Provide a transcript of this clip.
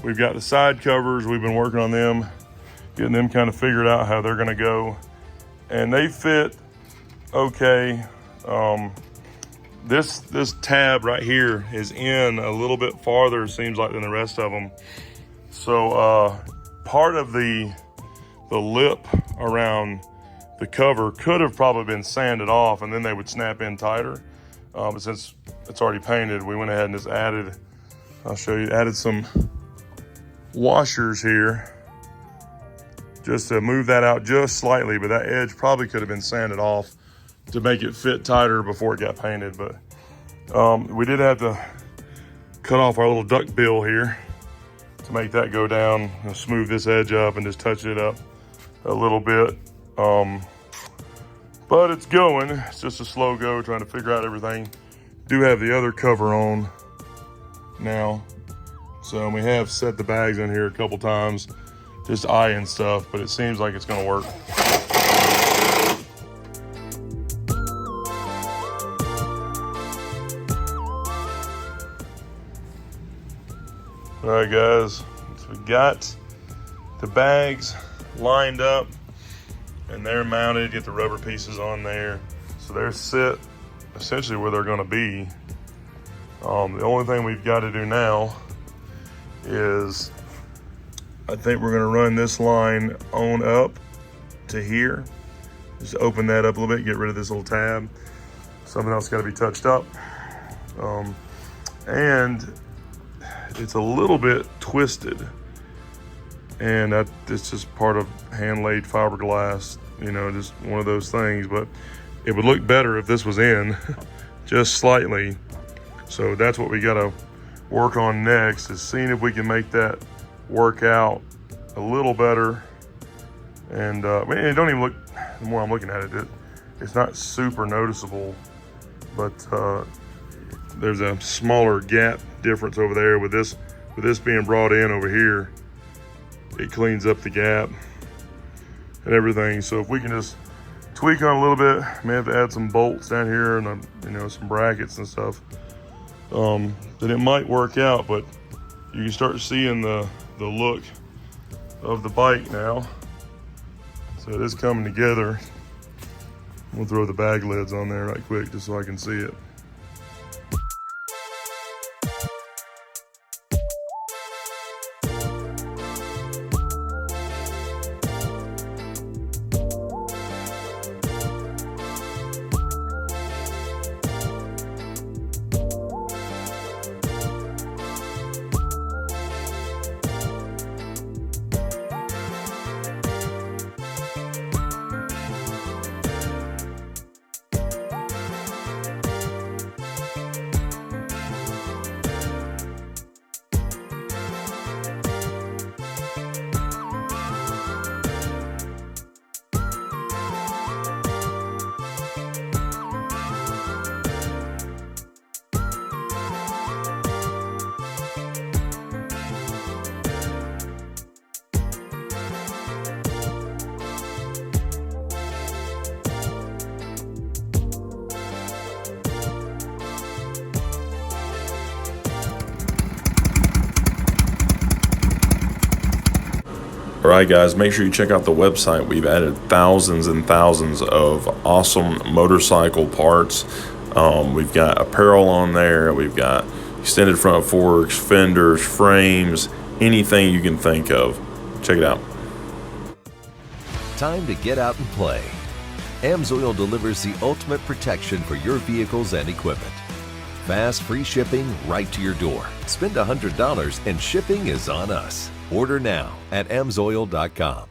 We've got the side covers. We've been working on them, getting them kind of figured out how they're gonna go. And they fit okay. This tab right here is in a little bit farther, seems like, than the rest of them. So part of the lip around the cover could have probably been sanded off and then they would snap in tighter. But since it's already painted, we went ahead and just added, I'll show you, added some washers here just to move that out just slightly, but that edge probably could have been sanded off to make it fit tighter before it got painted. But we did have to cut off our little duck bill here to make that go down and smooth this edge up and just touch it up a little bit. But it's going. It's just a slow go trying to figure out everything. Do have the other cover on now. So we have set the bags in here a couple times, just eyeing stuff, but it seems like it's gonna work. All right, guys, so we got the bags lined up and they're mounted, get the rubber pieces on there. So they're set essentially where they're gonna be. The only thing we've got to do now is, I think we're gonna run this line on up to here. Just open that up a little bit, get rid of this little tab. Something else gotta be touched up. And it's a little bit twisted. And it's just part of hand-laid fiberglass, you know, just one of those things. But it would look better if this was in just slightly. So that's what we gotta work on next, is seeing if we can make that work out a little better. And I mean, it don't even look, the more I'm looking at it, it's not super noticeable, but there's a smaller gap difference over there with this being brought in over here. It cleans up the gap and everything. So if we can just tweak on a little bit, may have to add some bolts down here and you know, some brackets and stuff, then it might work out. But you can start seeing the look of the bike now. So it is coming together. We'll throw the bag lids on there right quick just so I can see it. Alright guys, make sure you check out the website. We've added thousands and thousands of awesome motorcycle parts. We've got apparel on there. We've got extended front forks, fenders, frames, anything you can think of. Check it out. Time to get out and play. AMSOIL delivers the ultimate protection for your vehicles and equipment. Fast, free shipping right to your door. Spend $100 and shipping is on us. Order now at AMSOIL.com.